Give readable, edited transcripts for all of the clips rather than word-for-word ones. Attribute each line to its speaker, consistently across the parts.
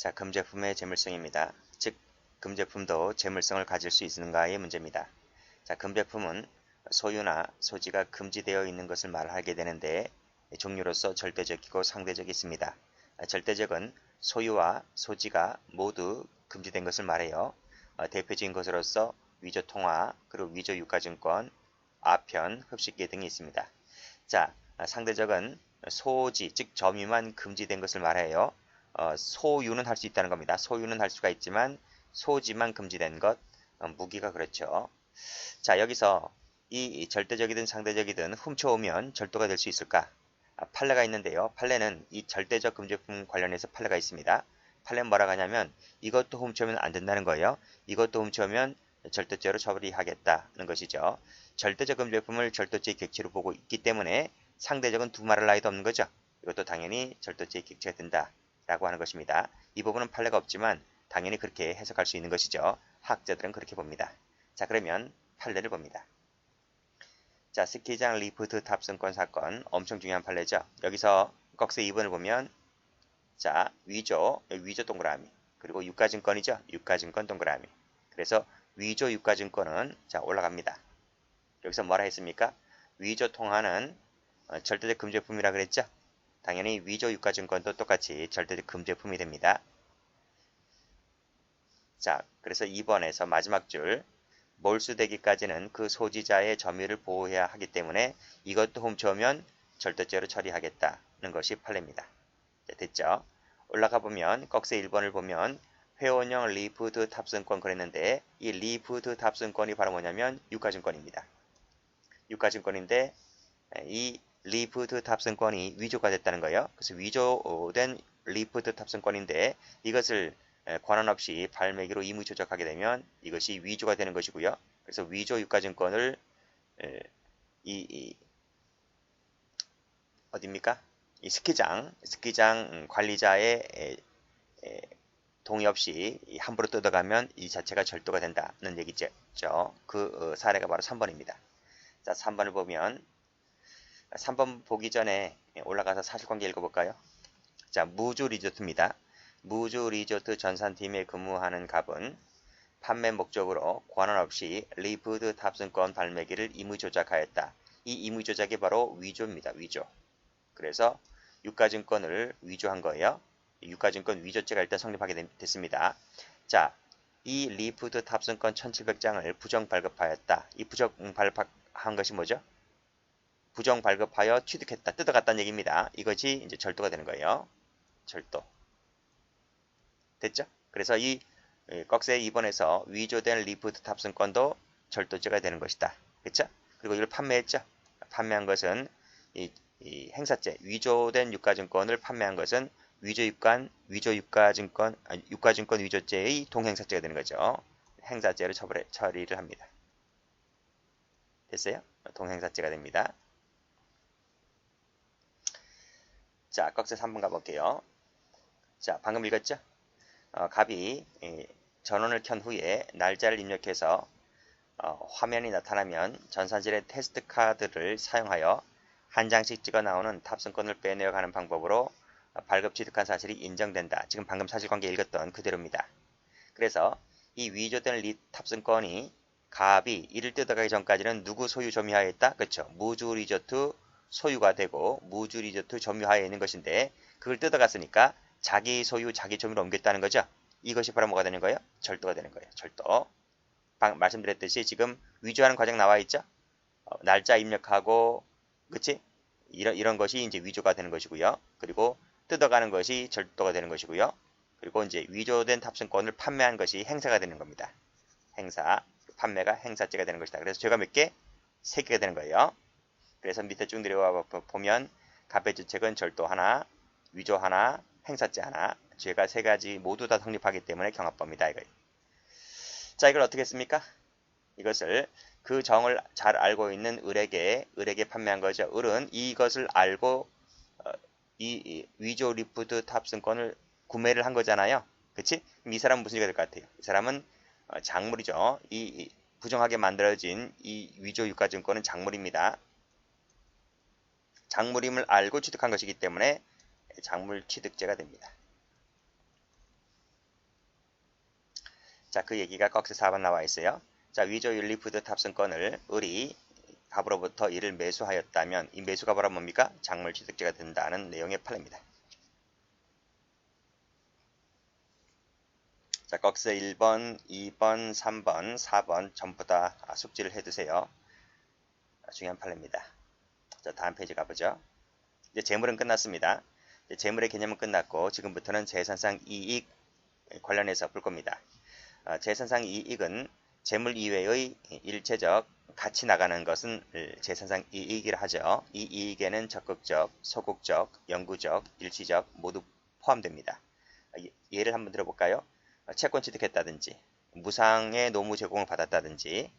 Speaker 1: 자, 금제품의 재물성입니다. 즉, 금제품도 재물성을 가질 수 있는가의 문제입니다. 자, 금제품은 소유나 소지가 금지되어 있는 것을 말하게 되는데 종류로서 절대적이고 상대적이 있습니다. 절대적은 소유와 소지가 모두 금지된 것을 말해요. 대표적인 것으로서 위조통화, 그리고 위조유가증권, 아편, 흡식계 등이 있습니다. 자, 상대적은 소지, 즉 점유만 금지된 것을 말해요. 소유는 할 수 있다는 겁니다. 소유는 할 수가 있지만 소지만 금지된 것, 무기가 그렇죠. 자, 여기서 이 절대적이든 상대적이든 훔쳐오면 절도가 될 수 있을까? 판례가 있는데요. 판례는 이 절대적 금제품 관련해서 판례가 있습니다. 판례는 뭐라고 하냐면 이것도 훔쳐오면 안 된다는 거예요. 이것도 훔쳐오면 절도죄로 처리하겠다는 것이죠. 절대적 금제품을 절도죄의 객체로 보고 있기 때문에 상대적은 두 말할 나위도 없는 거죠. 이것도 당연히 절도죄의 객체가 된다 라고 하는 것입니다. 이 부분은 판례가 없지만 당연히 그렇게 해석할 수 있는 것이죠. 학자들은 그렇게 봅니다. 자, 그러면 판례를 봅니다. 자, 스키장 리프트 탑승권 사건 엄청 중요한 판례죠. 여기서 꺽쇠 2번을 보면 자, 위조 동그라미, 그리고 유가증권이죠. 유가증권 동그라미. 그래서 위조 유가증권은 자, 올라갑니다. 여기서 뭐라 했습니까? 위조 통화는 절대적 금제품이라 그랬죠. 당연히 위조 유가증권도 똑같이 절대적 금제품이 됩니다. 자, 그래서 2번에서 마지막 줄 몰수되기까지는 그 소지자의 점유를 보호해야 하기 때문에 이것도 훔쳐오면 절도죄로 처리하겠다는 것이 판례입니다. 자, 됐죠? 올라가 보면 꺽쇠 1번을 보면 회원형 리프트 탑승권 그랬는데 이 리프트 탑승권이 바로 뭐냐면 유가증권입니다. 유가증권인데 이 리프트 탑승권이 위조가 됐다는 거예요. 그래서 위조된 리프트 탑승권인데 이것을 권한 없이 발매기로 임의 조작하게 되면 이것이 위조가 되는 것이고요. 그래서 위조 유가증권을 어디입니까? 이 스키장 관리자의 동의 없이 함부로 뜯어가면 이 자체가 절도가 된다는 얘기죠. 그 사례가 바로 3번입니다. 자, 3번을 보면 3번 보기 전에 올라가서 사실관계 읽어볼까요? 자, 무주 리조트입니다. 무주 리조트 전산팀에 근무하는 갑은 판매 목적으로 권한 없이 리프트 탑승권 발매기를 임의 조작하였다. 이 임의 조작이 바로 위조입니다. 위조. 그래서 유가증권을 위조한 거예요. 유가증권 위조죄가 일단 성립하게 됐습니다. 자, 이 리프트 탑승권 1700장을 부정 발급하였다. 이 부정 발급한 것이 뭐죠? 부정 발급하여 취득했다, 뜯어갔다는 얘기입니다. 이것이 이제 절도가 되는 거예요. 절도. 됐죠? 그래서 이 꺽쇠 2번에서 위조된 리프트 탑승권도 절도죄가 되는 것이다. 그렇죠? 그리고 이걸 판매했죠? 판매한 것은 이 행사죄, 위조된 유가증권을 판매한 것은 유가증권 위조죄의 동행사죄가 되는 거죠. 행사죄로 처리를 합니다. 됐어요? 동행사죄가 됩니다. 자, 꺽쇠 3번 가볼게요. 자, 방금 읽었죠? 갑이 전원을 켠 후에 날짜를 입력해서 화면이 나타나면 전산실의 테스트 카드를 사용하여 한 장씩 찍어 나오는 탑승권을 빼내어 가는 방법으로 발급 취득한 사실이 인정된다. 지금 방금 사실관계 읽었던 그대로입니다. 그래서 이 위조된 탑승권이 갑이 이를 뜯어가기 전까지는 누구 소유 점유하에 있다? 그렇죠. 무주 리조트 소유가 되고 무주 리조트 점유하에 있는 것인데 그걸 뜯어갔으니까 자기 소유 자기 점유로 옮겼다는 거죠. 이것이 바로 뭐가 되는 거예요? 절도가 되는 거예요. 절도. 말씀드렸듯이 지금 위조하는 과정 나와 있죠. 날짜 입력하고 그치? 이런 것이 이제 위조가 되는 것이고요. 그리고 뜯어가는 것이 절도가 되는 것이고요. 그리고 이제 위조된 탑승권을 판매한 것이 행사가 되는 겁니다. 행사, 판매가 행사죄가 되는 것이다. 그래서 죄가 몇 개? 3개가 되는 거예요. 그래서 밑에 쭉 내려와 보면 갑의 주책은 절도 하나, 위조 하나, 행사죄 하나, 죄가 3가지 모두 다 성립하기 때문에 경합범이다. 이거예요. 자, 이걸 어떻게 했습니까? 이것을 그 정을 잘 알고 있는 을에게 판매한 거죠. 을은 이것을 알고 이 위조 리프트 탑승권을 구매를 한 거잖아요. 그치? 이 사람은 무슨 얘기가 될 것 같아요? 이 사람은 작물이죠. 이 부정하게 만들어진 이 위조 유가증권은 작물입니다. 작물임을 알고 취득한 것이기 때문에 작물 취득죄가 됩니다. 자, 그 얘기가 꺽쇠 4번 나와 있어요. 자, 위조 윤리푸드 탑승권을 을이 갑으로부터 이를 매수하였다면 이 매수가 바로 뭡니까? 작물취득죄가 된다는 내용의 판례입니다. 자, 꺽쇠 1번, 2번, 3번, 4번 전부 다 숙지를 해두세요. 중요한 판례입니다. 자, 다음 페이지 가보죠. 이제 재물은 끝났습니다. 이제 재물의 개념은 끝났고 지금부터는 재산상 이익 관련해서 볼 겁니다. 재산상 이익은 재물 이외의 일체적 같이 나가는 것은 재산상 이익이라 하죠. 이 이익에는 적극적, 소극적, 영구적, 일시적 모두 포함됩니다. 예를 한번 들어볼까요? 채권 취득했다든지 무상의 노무 제공을 받았다든지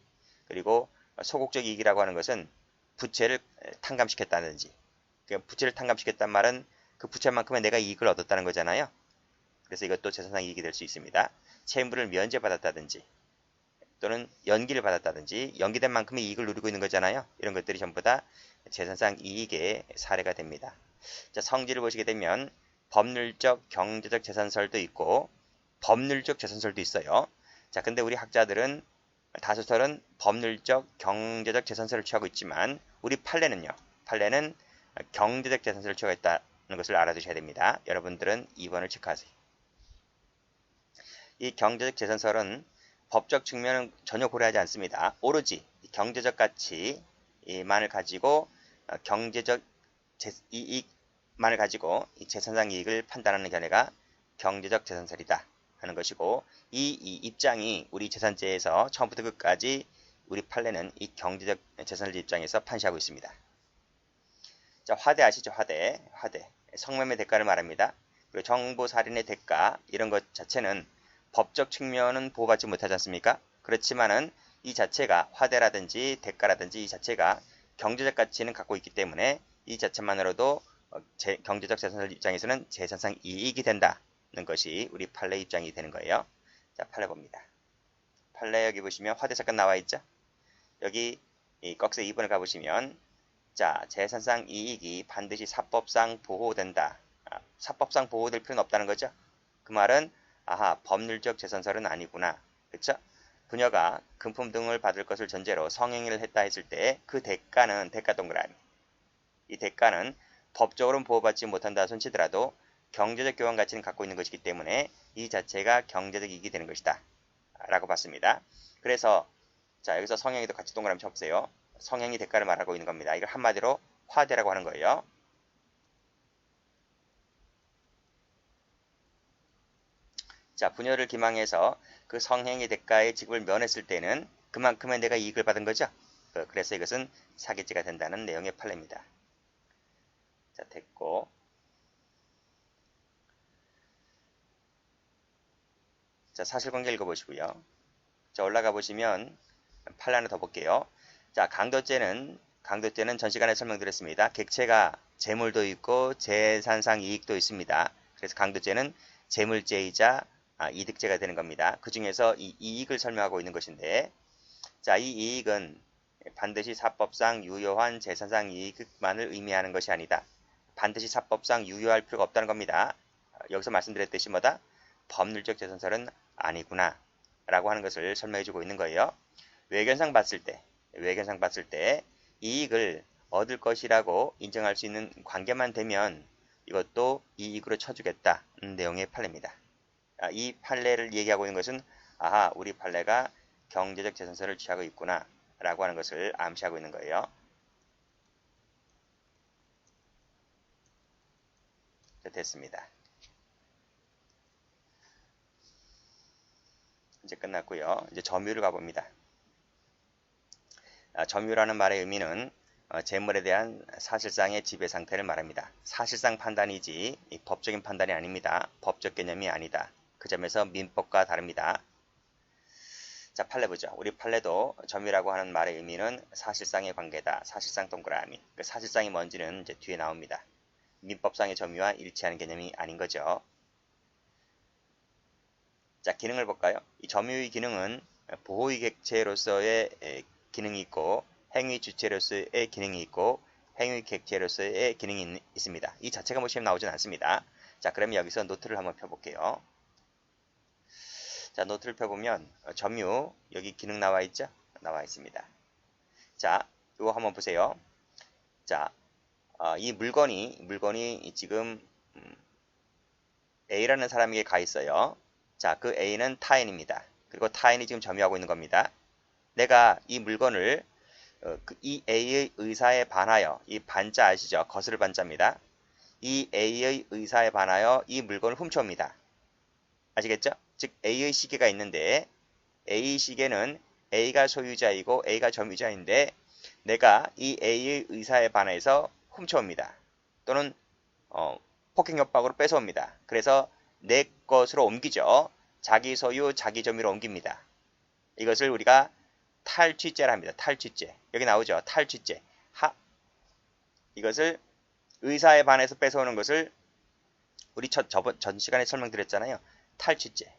Speaker 1: 그리고 소극적 이익이라고 하는 것은 부채를 탕감시켰다든지 부채를 탕감시켰단 말은 그 부채만큼의 내가 이익을 얻었다는 거잖아요. 그래서 이것도 재산상 이익이 될 수 있습니다. 채무를 면제받았다든지 또는 연기를 받았다든지 연기된 만큼의 이익을 누리고 있는 거잖아요. 이런 것들이 전부 다 재산상 이익의 사례가 됩니다. 자, 성질을 보시게 되면 법률적, 경제적 재산설도 있고 법률적 재산설도 있어요. 자, 근데 우리 학자들은 다수설은 법률적, 경제적 재산설을 취하고 있지만 우리 판례는요. 판례는 경제적 재산설을 취하고 있다는 것을 알아두셔야 됩니다. 여러분들은 2번을 체크하세요. 이 경제적 재산설은 법적 측면은 전혀 고려하지 않습니다. 오로지 경제적 가치만을 가지고 경제적 이익만을 가지고 이 재산상 이익을 판단하는 견해가 경제적 재산설이다 하는 것이고 이 입장이 우리 재산제에서 처음부터 끝까지 우리 판례는 이 경제적 재산설 입장에서 판시하고 있습니다. 자, 화대 아시죠? 화대. 성매매 대가를 말합니다. 그리고 정보살인의 대가 이런 것 자체는 법적 측면은 보호받지 못하지 않습니까? 그렇지만은 이 자체가 화대라든지 대가라든지 이 자체가 경제적 가치는 갖고 있기 때문에 이 자체만으로도 경제적 재산설 입장에서는 재산상 이익이 된다는 것이 우리 판례 입장이 되는 거예요. 자, 판례 봅니다. 판례 여기 보시면 화대 사건 나와 있죠? 여기 이 꺽쇠 2번을 가보시면 자, 재산상 이익이 반드시 사법상 보호된다. 사법상 보호될 필요는 없다는 거죠. 그 말은 아하, 법률적 재산설은 아니구나. 그렇죠? 부녀가 금품 등을 받을 것을 전제로 성행위를 했다 했을 때 그 대가는 대가 동그라미. 이 대가는 법적으로는 보호받지 못한다 손치더라도 경제적 교환 가치는 갖고 있는 것이기 때문에 이 자체가 경제적 이익이 되는 것이다. 라고 봤습니다. 그래서 자, 여기서 성행위도 같이 동그라미 쳐보세요. 성행위 대가를 말하고 있는 겁니다. 이걸 한마디로 화대라고 하는 거예요. 자, 부녀를 기망해서 그 성행위 대가의 지급을 면했을 때는 그만큼의 내가 이익을 받은 거죠. 그래서 이것은 사기죄가 된다는 내용의 판례입니다. 자, 됐고. 자, 사실관계 읽어보시고요. 자, 올라가 보시면 판례 하나 더 볼게요. 자, 강도죄는 전 시간에 설명드렸습니다. 객체가 재물도 있고 재산상 이익도 있습니다. 그래서 강도죄는 재물죄이자 이득죄가 되는 겁니다. 그 중에서 이 이익을 설명하고 있는 것인데, 자, 이 이익은 반드시 사법상 유효한 재산상 이익만을 의미하는 것이 아니다. 반드시 사법상 유효할 필요가 없다는 겁니다. 여기서 말씀드렸듯이 뭐다? 법률적 재산설은 아니구나 라고 하는 것을 설명해주고 있는 거예요. 외견상 봤을 때 이익을 얻을 것이라고 인정할 수 있는 관계만 되면 이것도 이익으로 쳐주겠다는 내용의 판례입니다. 이 판례를 얘기하고 있는 것은 아하, 우리 판례가 경제적 재산설을 취하고 있구나 라고 하는 것을 암시하고 있는 거예요. 자, 됐습니다. 이제 끝났고요. 이제 점유를 가봅니다. 점유라는 말의 의미는 재물에 대한 사실상의 지배 상태를 말합니다. 사실상 판단이지 법적인 판단이 아닙니다. 법적 개념이 아니다. 그 점에서 민법과 다릅니다. 자, 판례 보죠. 우리 판례도 점유라고 하는 말의 의미는 사실상의 관계다. 사실상 동그라미. 그 사실상이 뭔지는 이제 뒤에 나옵니다. 민법상의 점유와 일치하는 개념이 아닌 거죠. 자, 기능을 볼까요? 이 점유의 기능은 보호의 객체로서의 기능이 있고 행위 주체로서의 기능이 있고 행위 객체로서의 기능이 있습니다. 이 자체가 뭐 시험 나오진 않습니다. 자, 그러면 여기서 노트를 한번 펴볼게요. 자, 노트를 펴보면 점유 여기 기능 나와 있죠? 나와 있습니다. 자, 이거 한번 보세요. 자, 이 물건이 지금 A라는 사람에게 가 있어요. 자, 그 A는 타인입니다. 그리고 타인이 지금 점유하고 있는 겁니다. 내가 이 물건을 이 A의 의사에 반하여, 이 반자 아시죠? 거스를 반자입니다. 이 A의 의사에 반하여 이 물건을 훔쳐옵니다. 아시겠죠? 즉 A의 시계가 있는데 A 시계는 A가 소유자이고 A가 점유자인데 내가 이 A의 의사에 반해서 훔쳐옵니다. 또는 폭행협박으로 뺏어옵니다. 그래서 내 것으로 옮기죠. 자기 소유, 자기 점유로 옮깁니다. 이것을 우리가 탈취죄라 합니다. 탈취죄. 여기 나오죠. 탈취죄. 이것을 의사에 반해서 뺏어오는 것을 우리 전 시간에 설명드렸잖아요. 탈취죄.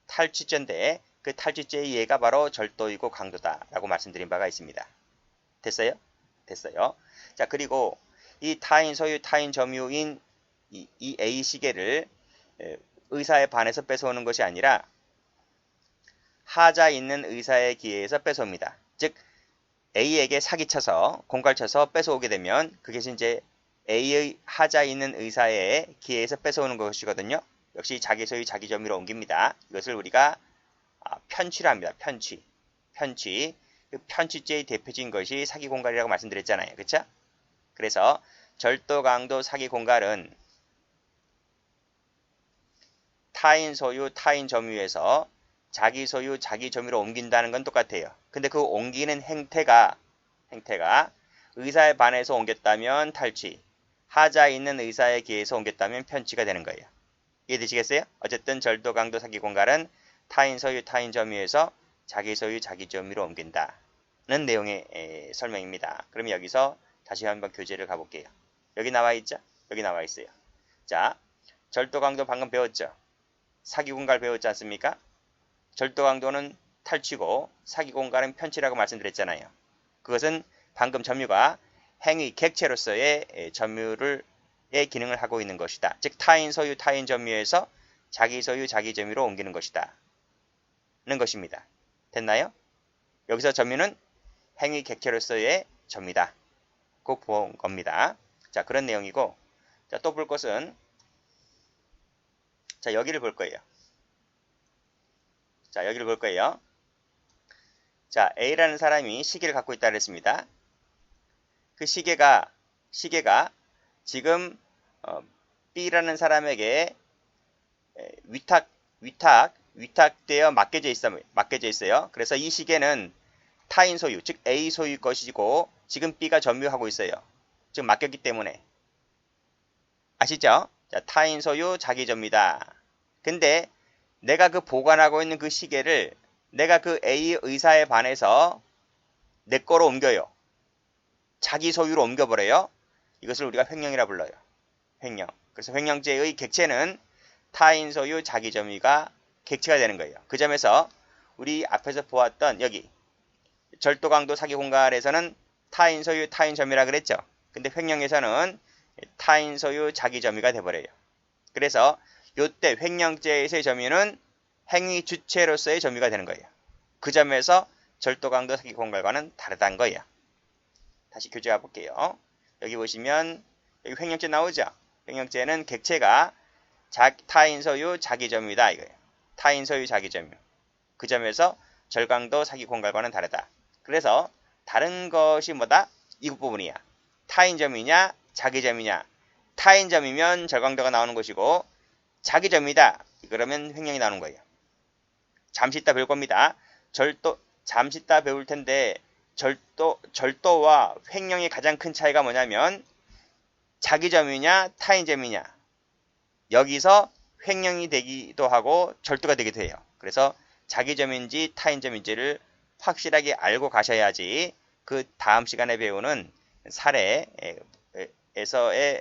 Speaker 1: 탈취죄인데 그 탈취죄의 예가 바로 절도이고 강도다라고 말씀드린 바가 있습니다. 됐어요? 됐어요. 자, 그리고 이 타인 소유, 타인 점유인 이 A 시계를 의사에 반해서 뺏어오는 것이 아니라 하자 있는 의사에 기해서 뺏어옵니다. 즉 A에게 사기쳐서 공갈쳐서 뺏어오게 되면 그게 이제 A의 하자 있는 의사에 기해서 뺏어오는 것이거든요. 역시 자기 소유, 자기 점유로 옮깁니다. 이것을 우리가 편취를 합니다. 편취. 그 편취죄의 대표적인 것이 사기 공갈이라고 말씀드렸잖아요. 그렇죠? 그래서 절도, 강도, 사기 공갈은 타인 소유, 타인 점유에서 자기 소유, 자기 점유로 옮긴다는 건 똑같아요. 근데 그 옮기는 행태가 의사에 반해서 옮겼다면 탈취, 하자 있는 의사에 기해서 옮겼다면 편취가 되는 거예요. 이해되시겠어요? 어쨌든 절도, 강도, 사기 공갈은 타인 소유, 타인 점유에서 자기 소유, 자기 점유로 옮긴다는 내용의 설명입니다. 그럼 여기서 다시 한번 교재를 가볼게요. 여기 나와 있죠? 여기 나와 있어요. 자, 절도, 강도 방금 배웠죠? 사기 공갈 배웠지 않습니까? 절도, 강도는 탈취고 사기 공갈은 편취라고 말씀드렸잖아요. 그것은 방금 점유가 행위 객체로서의 점유의 기능을 하고 있는 것이다. 즉 타인 소유, 타인 점유에서 자기 소유, 자기 점유로 옮기는 것이다. 는 것입니다. 됐나요? 여기서 점유는 행위 객체로서의 점유다. 꼭 본 겁니다. 자, 그런 내용이고, 자, 또 볼 것은, 자, 여기를 볼 거예요. 자, 여기를 볼 거예요. 자, A라는 사람이 시계를 갖고 있다 그랬습니다. 그 시계가 지금 B라는 사람에게 위탁되어 맡겨져 있어요. 그래서 이 시계는 타인 소유, 즉 A 소유 것이고 지금 B가 점유하고 있어요. 지금 맡겼기 때문에. 아시죠? 자, 타인 소유, 자기 점유다. 근데 내가 그 보관하고 있는 그 시계를 내가 그 A 의사에 반해서 내 거로 옮겨요. 자기 소유로 옮겨버려요. 이것을 우리가 횡령이라 불러요. 횡령. 그래서 횡령죄의 객체는 타인 소유, 자기 점유가 객체가 되는 거예요. 그 점에서 우리 앞에서 보았던 여기 절도, 강도, 사기 공갈에서는 타인 소유, 타인 점유라 그랬죠. 근데 횡령에서는 타인 소유, 자기 점유가 돼버려요. 그래서 이때 횡령죄에서의 점유는 행위 주체로서의 점유가 되는 거예요. 그 점에서 절도, 강도, 사기 공갈과는 다르다는 거예요. 다시 교재 가볼게요. 여기 보시면 여기 횡령죄 나오죠. 횡령죄는 객체가 타인 소유, 자기 점유다 이거예요. 타인 소유, 자기 점유. 그 점에서 절강도, 사기 공갈과는 다르다. 그래서 다른 것이 뭐다? 이 부분이야. 타인 점유냐, 자기 점유냐. 타인 점이면 절강도가 나오는 것이고 자기 점이다. 그러면 횡령이 나오는 거예요. 잠시 이따 배울 겁니다. 잠시 이따 배울 텐데 절도와 횡령의 가장 큰 차이가 뭐냐면 자기 점유냐, 타인 점유냐. 여기서 횡령이 되기도 하고 절도가 되기도 해요. 그래서 자기 점인지 타인 점인지를 확실하게 알고 가셔야지 그 다음 시간에 배우는 사례에서의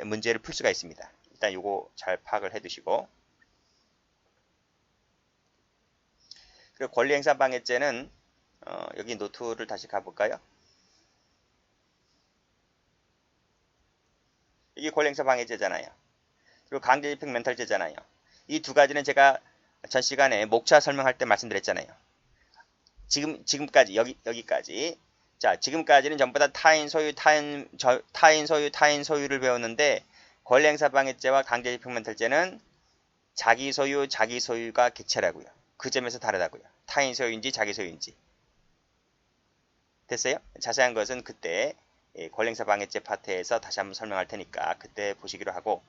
Speaker 1: 문제를 풀 수가 있습니다. 일단 요거 잘 파악을 해 두시고. 그리고 권리행사 방해죄는 여기 노트를 다시 가볼까요? 이게 권리행사 방해죄잖아요. 그리고 강제집행 멘탈죄잖아요. 이 두 가지는 제가 전 시간에 목차 설명할 때 말씀드렸잖아요. 지금까지 여기까지. 자, 지금까지는 전부 다 타인 소유를 배웠는데 권리행사 방해죄와 강제집행 멘탈죄는 자기 소유가 객체라고요. 그 점에서 다르다고요. 타인 소유인지 자기 소유인지. 됐어요? 자세한 것은 그때 권리행사 방해죄 파트에서 다시 한번 설명할 테니까 그때 보시기로 하고,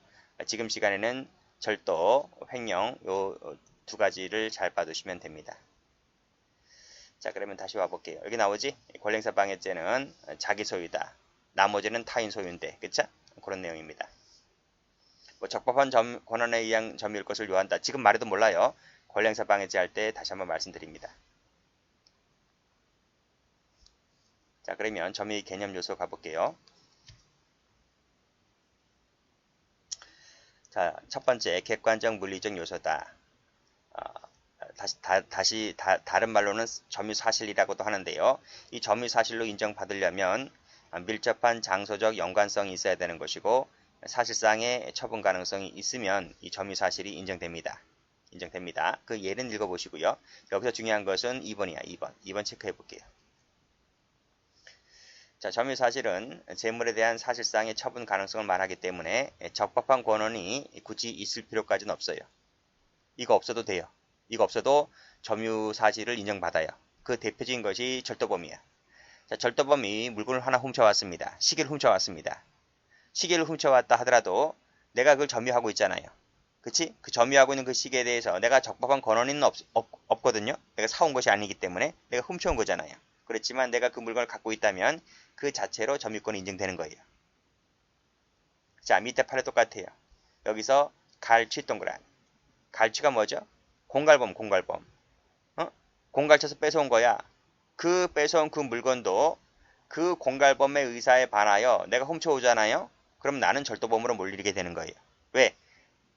Speaker 1: 지금 시간에는 절도, 횡령 요 두 가지를 잘 봐두시면 됩니다. 자, 그러면 다시 와볼게요. 여기 나오지? 권리행사 방해죄는 자기 소유다. 나머지는 타인 소유인데, 그쵸? 그런 내용입니다. 뭐 적법한 권한에 의한 점유일 것을 요한다. 지금 말해도 몰라요. 권리행사 방해죄 할 때 다시 한번 말씀드립니다. 자, 그러면 점유의 개념 요소 가볼게요. 자, 첫 번째 객관적 물리적 요소다. 다른 말로는 점유사실이라고도 하는데요. 이 점유사실로 인정받으려면 밀접한 장소적 연관성이 있어야 되는 것이고, 사실상의 처분 가능성이 있으면 이 점유사실이 인정됩니다. 그 예를 읽어보시고요. 여기서 중요한 것은 2번이야. 2번 체크해 볼게요. 자, 점유사실은 재물에 대한 사실상의 처분 가능성을 말하기 때문에 적법한 권한이 굳이 있을 필요까지는 없어요. 이거 없어도 돼요. 이거 없어도 점유사실을 인정받아요. 그 대표적인 것이 절도범이야. 자, 절도범이 물건을 하나 훔쳐왔습니다. 시계를 훔쳐왔습니다. 시계를 훔쳐왔다 하더라도 내가 그걸 점유하고 있잖아요. 그치? 그 점유하고 있는 그 시계에 대해서 내가 적법한 권한은 없거든요. 내가 사온 것이 아니기 때문에 내가 훔쳐온 거잖아요. 그렇지만 내가 그 물건을 갖고 있다면 그 자체로 점유권이 인정되는 거예요. 자, 밑에 팔에 똑같아요. 여기서 갈취 동그라미. 갈취가 뭐죠? 공갈범. 공갈쳐서 뺏어온 거야. 그 뺏어온 그 물건도 그 공갈범의 의사에 반하여 내가 훔쳐오잖아요. 그럼 나는 절도범으로 몰리게 되는 거예요. 왜?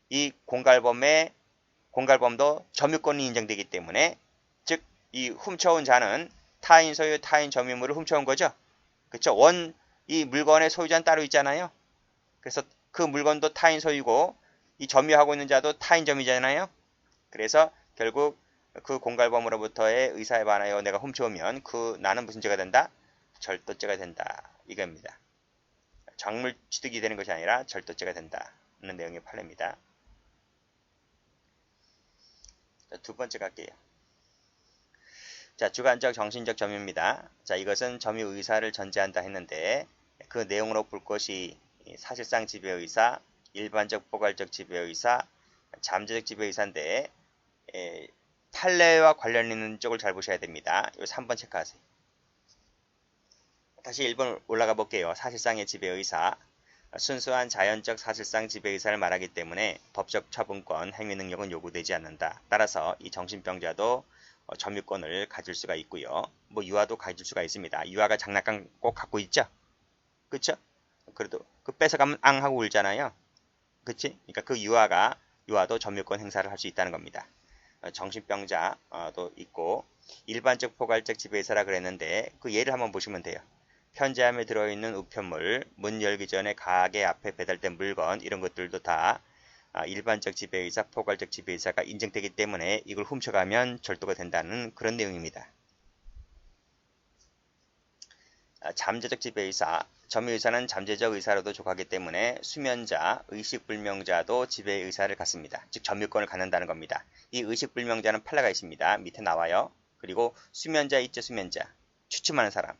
Speaker 1: 이 공갈범도 점유권이 인정되기 때문에, 즉 이 훔쳐온 자는 타인 소유, 타인 점유물을 훔쳐온 거죠. 그렇죠? 이 물건의 소유자는 따로 있잖아요. 그래서 그 물건도 타인 소유고 이 점유하고 있는 자도 타인 점유잖아요. 그래서 결국 그 공갈범으로부터의 의사에 반하여 내가 훔쳐오면 나는 무슨 죄가 된다? 절도죄가 된다. 이겁니다. 작물 취득이 되는 것이 아니라 절도죄가 된다는 내용의 판례입니다. 자, 두 번째 갈게요. 자, 주관적 정신적 점유입니다. 자, 이것은 점유 의사를 전제한다 했는데 그 내용으로 볼 것이 사실상 지배의사, 일반적 포괄적 지배의사, 잠재적 지배의사인데 판례와 관련 있는 쪽을 잘 보셔야 됩니다. 이 3번 체크하세요. 다시 1번 올라가 볼게요. 사실상의 지배의사. 순수한 자연적 사실상 지배의사를 말하기 때문에 법적 처분권, 행위 능력은 요구되지 않는다. 따라서 이 정신병자도 점유권을 가질 수가 있고요. 뭐 유아도 가질 수가 있습니다. 유아가 장난감 꼭 갖고 있죠? 그쵸? 그래도 그 뺏어가면 앙 하고 울잖아요. 그치? 그러니까 그 유아도 점유권 행사를 할 수 있다는 겁니다. 정신병자도 있고, 일반적 포괄적 지배의사라 그랬는데 그 예를 한번 보시면 돼요. 편지함에 들어있는 우편물, 문 열기 전에 가게 앞에 배달된 물건, 이런 것들도 다 일반적 지배의사, 포괄적 지배의사가 인정되기 때문에 이걸 훔쳐가면 절도가 된다는 그런 내용입니다. 잠재적 지배의사, 점유의사는 잠재적 의사로도 족하기 때문에 수면자, 의식불명자도 지배의사를 갖습니다. 즉 점유권을 갖는다는 겁니다. 이 의식불명자는 판례가 있습니다. 밑에 나와요. 그리고 수면자 있죠, 수면자. 추침하는 사람.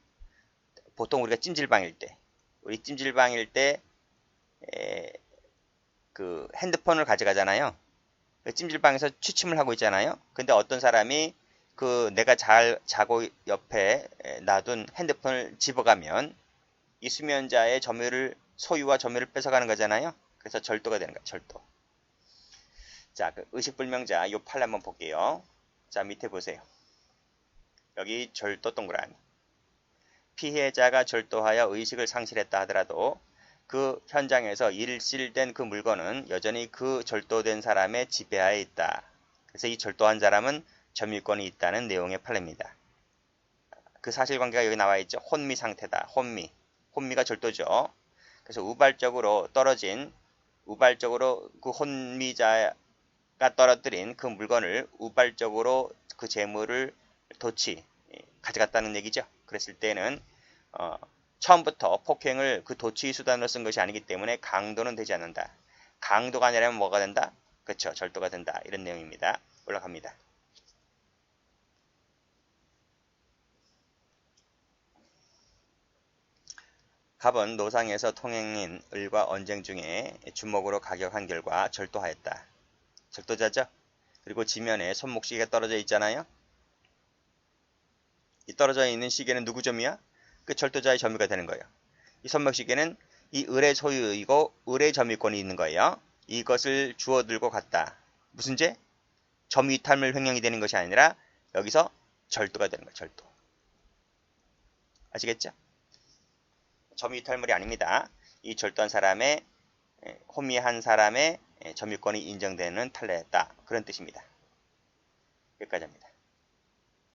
Speaker 1: 보통 우리가 찜질방일 때 그 핸드폰을 가져가잖아요. 찜질방에서 취침을 하고 있잖아요. 근데 어떤 사람이 내가 자고 옆에 놔둔 핸드폰을 집어가면 이 수면자의 소유와 점유를 뺏어가는 거잖아요. 그래서 절도가 되는 거야, 절도. 자, 그 의식불명자 요 판례 한번 볼게요. 자, 밑에 보세요. 여기 절도 동그라미. 피해자가 절도하여 의식을 상실했다 하더라도 그 현장에서 일실된 그 물건은 여전히 그 절도된 사람의 지배하에 있다. 그래서 이 절도한 사람은 점유권이 있다는 내용의 판례입니다. 그 사실관계가 여기 나와 있죠. 혼미 상태다. 혼미가 절도죠. 그래서 우발적으로 떨어진 우발적으로 그 혼미자가 떨어뜨린 그 물건을 우발적으로 그 재물을 가져갔다는 얘기죠. 그랬을 때는 처음부터 폭행을 그 도취 수단으로 쓴 것이 아니기 때문에 강도는 되지 않는다. 강도가 아니라면 뭐가 된다? 그렇죠. 절도가 된다. 이런 내용입니다. 올라갑니다. 갑은 노상에서 통행인 을과 언쟁 중에 주먹으로 가격한 결과 절도하였다. 절도자죠. 그리고 지면에 손목시계가 떨어져 있잖아요. 이 떨어져 있는 시계는 누구 점이야? 그 절도자의 점유가 되는 거예요. 이 손목시계는 이 을의 소유이고 을의 점유권이 있는 거예요. 이것을 주워들고 갔다. 무슨 죄? 점유이탈물 횡령이 되는 것이 아니라 여기서 절도가 되는 거예요. 절도. 아시겠죠? 점유이탈물이 아닙니다. 이 절도한 사람의 혼미한 사람의 점유권이 인정되는 탈례였다. 그런 뜻입니다. 여기까지 합니다.